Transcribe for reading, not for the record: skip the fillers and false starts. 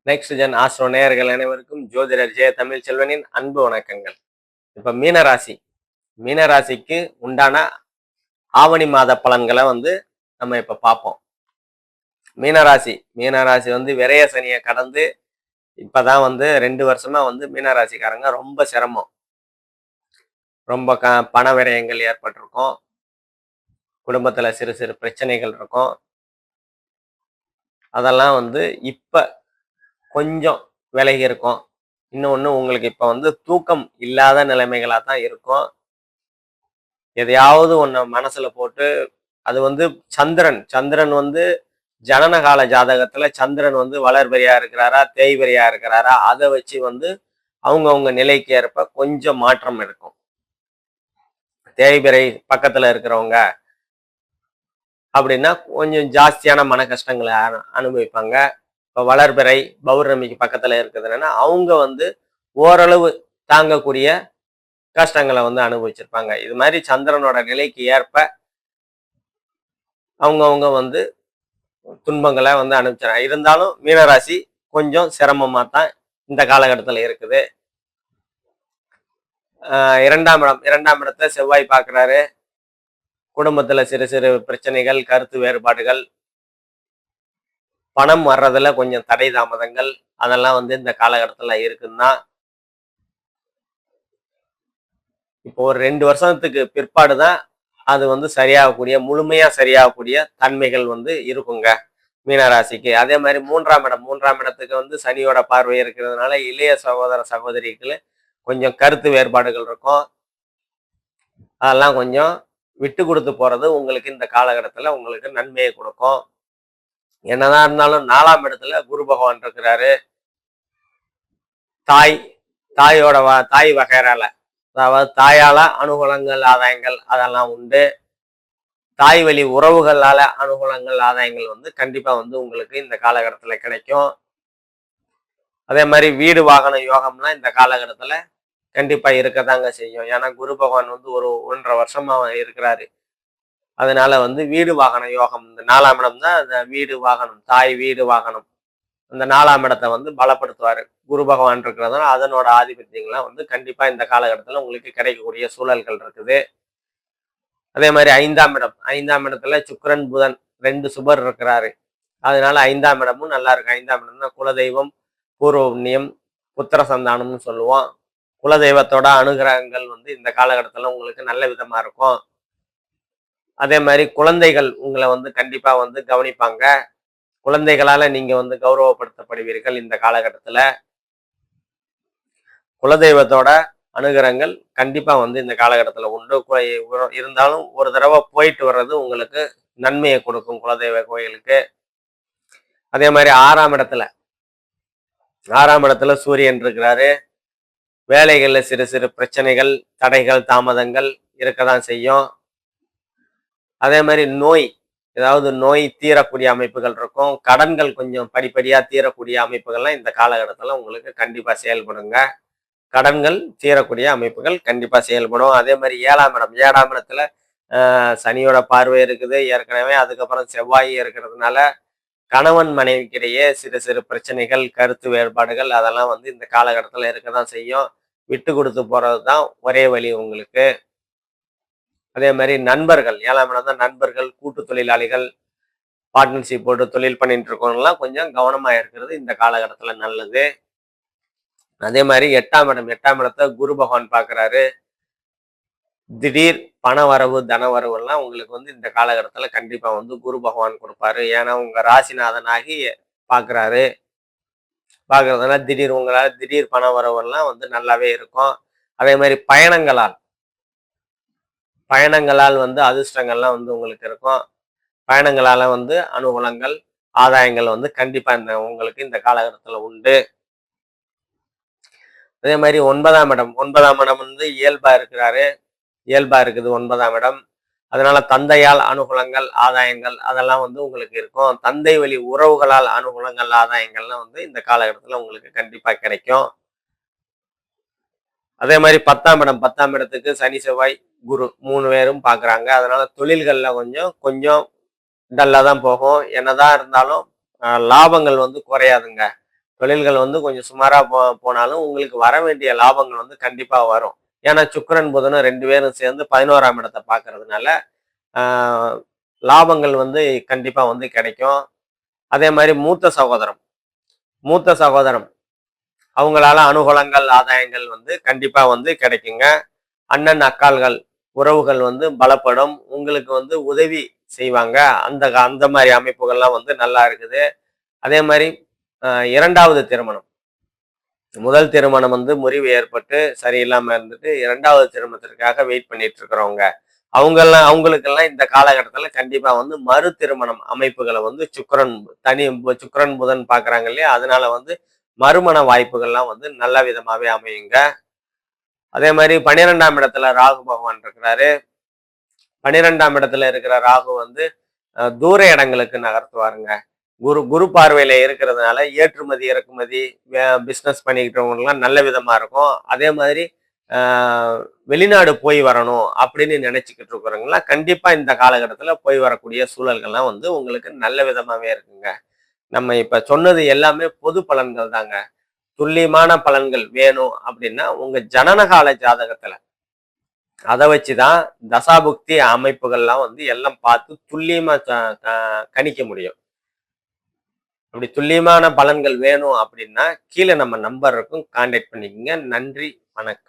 Next gen astro நேயர்கள் அனைவருக்கும் ஜோதிடர் ஜெய தமிழ் செல்வனின் அன்பு வணக்கங்கள். இப்ப மீனராசி மீனராசிக்கு உண்டான ஆவணி மாத பலன்களை நம்ம இப்ப பார்ப்போம். மீனராசி விரய சனியை கடந்து இப்பதான் 2 வருஷமா மீனராசிக்காரங்க ரொம்ப சிரமம். ரொம்ப பண விரயங்கள் ஏற்பட்டிருக்கும். குடும்பத்துல சிறு சிறு பிரச்சனைகள் இருக்கும். அதெல்லாம் இப்ப கொஞ்சம் விலகி இருக்கும். இன்னொன்னு உங்களுக்கு இப்ப தூக்கம் இல்லாத நிலைமைகளா தான் இருக்கும். எதையாவது ஒண்ண மனசுல போட்டு அது சந்திரன் ஜனனகால ஜாதகத்துல சந்திரன் வளர்பிறையா இருக்கிறாரா தேய்பிறையா இருக்கிறாரா அதை வச்சு அவங்கவுங்க நிலைக்கு ஏற்ப கொஞ்சம் மாற்றம் இருக்கும். தேய்பிறை பக்கத்துல இருக்கிறவங்க அப்படின்னா கொஞ்சம் ஜாஸ்தியான மன கஷ்டங்களை அனுபவிப்பாங்க. இப்போ வளர்பிறை பௌர்ணமிக்கு பக்கத்துல இருக்குதுன்னா அவங்க ஓரளவு தாங்கக்கூடிய கஷ்டங்களை அனுபவிச்சிருப்பாங்க. இது மாதிரி சந்திரனோட நிலைக்கு ஏற்ப அவங்கவுங்க துன்பங்களை அனுபவிச்சாங்க. இருந்தாலும் மீனராசி கொஞ்சம் சிரமமா தான் இந்த காலகட்டத்தில் இருக்குது. இரண்டாம் இடத்தை செவ்வாய் பார்க்கிறாரு. குடும்பத்துல சிறு சிறு பிரச்சனைகள், கருத்து வேறுபாடுகள், பணம் வர்றதுல கொஞ்சம் தடை தாமதங்கள் அதெல்லாம் இந்த காலகட்டத்துல இருக்குன்னா இப்போ ஒரு 2 வருஷத்துக்கு பிற்பாடுதான் அது சரியாகக்கூடிய முழுமையா சரியாகக்கூடிய தன்மைகள் இருக்குங்க மீனராசிக்கு. அதே மாதிரி மூன்றாம் இடத்துக்கு சனியோட பார்வை இருக்கிறதுனால இளைய சகோதர சகோதரிக்கு கொஞ்சம் கருத்து வேறுபாடுகள் இருக்கும். அதெல்லாம் கொஞ்சம் விட்டு கொடுத்து போறது உங்களுக்கு இந்த காலகட்டத்துல உங்களுக்கு நன்மையை கொடுக்கும். என்னதான் இருந்தாலும் 4ஆம் இடத்துல குரு பகவான் இருக்கிறாரு. தாய் வகைரால, அதாவது தாயால அனுகூலங்கள் ஆதாயங்கள் அதெல்லாம் உண்டு. தாய் வழி உறவுகளால அனுகூலங்கள் ஆதாயங்கள் கண்டிப்பா உங்களுக்கு இந்த காலகட்டத்துல கிடைக்கும். அதே மாதிரி வீடு வாகன யோகம்லாம் இந்த காலகட்டத்துல கண்டிப்பா இருக்கதாங்க செய்யும். ஏன்னா குரு பகவான் ஒரு 1.5 வருஷமா இருக்கிறாரு. அதனால வீடு வாகன யோகம், இந்த 4ஆம் இடம் தான் அந்த வீடு வாகனம், தாய் வீடு வாகனம், அந்த 4ஆம் இடத்தை பலப்படுத்துவாரு. குரு பகவான் இருக்கிறதுனால அதனோட ஆதிபத்தியங்கள்லாம் கண்டிப்பா இந்த காலகட்டத்துல உங்களுக்கு கிடைக்கக்கூடிய சூழல்கள் இருக்குது. அதே மாதிரி 5ஆம் இடத்துல சுக்கிரன் புதன் 2 சுபர் இருக்கிறாரு. அதனால 5ஆம் இடமும் நல்லா இருக்கு. 5ஆம் இடம்னா குலதெய்வம், பூர்வ புண்ணியம், புத்திர சந்தானம்னு சொல்லுவோம். குலதெய்வத்தோட அனுகிரகங்கள் இந்த காலகட்டத்துல உங்களுக்கு நல்ல விதமா இருக்கும். அதே மாதிரி குழந்தைகள் உங்களை கண்டிப்பா கவனிப்பாங்க. குழந்தைகளால நீங்க கௌரவப்படுத்தப்படுவீர்கள் இந்த காலகட்டத்துல. குலதெய்வத்தோட அனுகிரகங்கள் கண்டிப்பா இந்த காலகட்டத்துல உண்டு. இருந்தாலும் ஒரு தடவை போயிட்டு வர்றது உங்களுக்கு நன்மையை கொடுக்கும் குலதெய்வ கோயிலுக்கு. அதே மாதிரி 6ஆம் இடத்துல சூரியன் இருக்கிறாரு. வேலைகள்ல சிறு சிறு பிரச்சனைகள், தடைகள், தாமதங்கள் இருக்கதான் செய்யும். அதே மாதிரி ஏதாவது நோய் தீரக்கூடிய அமைப்புகள் இருக்கும். கடன்கள் கொஞ்சம் படிப்படியா தீரக்கூடிய அமைப்புகள்லாம் இந்த காலகட்டத்துல உங்களுக்கு கண்டிப்பா செயல்படுங்க. கடன்கள் தீரக்கூடிய அமைப்புகள் கண்டிப்பா செயல்படும். அதே மாதிரி 7ஆம் இடத்துல சனியோட பார்வை இருக்குது ஏற்கனவே. அதுக்கப்புறம் செவ்வாய் இருக்கிறதுனால கணவன் மனைவிக்கிடையே சிறு சிறு பிரச்சனைகள், கருத்து வேறுபாடுகள் அதெல்லாம் இந்த காலகட்டத்துல இருக்கதான் செய்யும். விட்டு கொடுத்து போறதுதான் ஒரே வழி உங்களுக்கு. அதே மாதிரி நண்பர்கள், 7ஆம் இடம் தான் நண்பர்கள், கூட்டு தொழிலாளிகள், பார்ட்னர்ஷிப் போட்டு தொழில் பண்ணிட்டு இருக்கவங்கலாம் கொஞ்சம் கவனமா இருக்கிறது இந்த காலகட்டத்துல நல்லது. அதே மாதிரி 8ஆம் இடத்தை குரு பகவான் பார்க்கிறாரு. திடீர் பண வரவு, தன வரவு எல்லாம் உங்களுக்கு இந்த காலகட்டத்துல கண்டிப்பா குரு பகவான் கொடுப்பாரு. ஏன்னா உங்க ராசிநாதனாகி பார்க்கிறாரு. பார்க்கறதுனால உங்களால திடீர் பண வரவு எல்லாம் நல்லாவே இருக்கும். அதே மாதிரி பயணங்களால் அதிர்ஷ்டங்கள்லாம் உங்களுக்கு இருக்கும். பயணங்களால அனுகூலங்கள், ஆதாயங்கள் கண்டிப்பா உங்களுக்கு இந்த காலகட்டத்துல உண்டு. அதே மாதிரி 9ஆம் இடம் இயல்பா இருக்குது 9ஆம் இடம். அதனால தந்தையால் அனுகூலங்கள், ஆதாயங்கள் அதெல்லாம் உங்களுக்கு இருக்கும். தந்தை வழி உறவுகளால் அனுகூலங்கள், ஆதாயங்கள்லாம் இந்த காலகட்டத்துல உங்களுக்கு கண்டிப்பா கிடைக்கும். அதே மாதிரி 10ஆம் இடத்துக்கு சனி, செவ்வாய், குரு 3 பேரும் பாக்குறாங்க. அதனால தொழில்கள்ல கொஞ்சம் டல்லா தான் போகும். என்னதான் இருந்தாலும் லாபங்கள் குறையாதுங்க. தொழில்கள் வந்து கொஞ்சம் சுமாரா போனாலும் உங்களுக்கு வர வேண்டிய லாபங்கள் வந்து கண்டிப்பா வரும். ஏன்னா சுக்கிரன் புதனும் 2 பேரும் சேர்ந்து 11ஆம் இடத்த பார்க்கறதுனால ஆஹ் லாபங்கள் வந்து கண்டிப்பா வந்து கிடைக்கும். அதே மாதிரி மூத்த சகோதரம் அவங்களால அனுகூலங்கள் ஆதாயங்கள் வந்து கண்டிப்பா வந்து கிடைக்குங்க. அண்ணன் அக்காள்கள் உறவுகள் வந்து பலப்படும். உங்களுக்கு வந்து உதவி செய்வாங்க. அந்த மாதிரி அமைப்புகள்லாம் வந்து நல்லா இருக்குது. அதே மாதிரி 2வது திருமணம். முதல் திருமணம் வந்து முறிவு ஏற்பட்டு சரியில்லாம இருந்துட்டு 2வது திருமணத்திற்காக வெயிட் பண்ணிட்டு இருக்கிறவங்க அவங்களுக்கெல்லாம் இந்த காலகட்டத்துல கண்டிப்பா வந்து மறு திருமணம் அமைப்புகளை வந்து சுக்கிரன் புதன் பாக்குறாங்க இல்லையா, அதனால வந்து மறுமண வாய்ப்புகள்லாம் வந்து நல்ல விதமாவே அமையுங்க. அதே மாதிரி 12ஆம் இடத்துல ராகு பகவான் இருக்கிறாரு. 12ஆம் இடத்துல இருக்கிற ராகு வந்து தூர இடங்களுக்கு நகர்த்துவாருங்க. குரு பார்வையில இருக்கிறதுனால ஏற்றுமதி இறக்குமதி பிஸ்னஸ் பண்ணிக்கிட்டவங்களுக்குலாம் நல்ல விதமா இருக்கும். அதே மாதிரி வெளிநாடு போய் வரணும் அப்படின்னு நினைச்சுக்கிட்டு இருக்கிறவங்களாம் கண்டிப்பா இந்த காலகட்டத்துல போய் வரக்கூடிய சூழல்கள்லாம் வந்து உங்களுக்கு நல்ல விதமாவே இருக்குங்க. நம்ம இப்ப சொன்னது எல்லாமே பொது பலன்கள் தாங்க. துல்லியமான பலன்கள் வேணும் அப்படின்னா உங்க ஜனனகால ஜாதகத்துல அதை வச்சுதான் தசாபுக்தி அமைப்புகள்லாம் வந்து எல்லாம் பார்த்து துல்லியமா கணிக்க முடியும். அப்படி துல்லியமான பலன்கள் வேணும் அப்படின்னா கீழே நம்ம நம்பர் இருக்கும், கான்டாக்ட் பண்ணிக்கோங்க. நன்றி, வணக்கம்.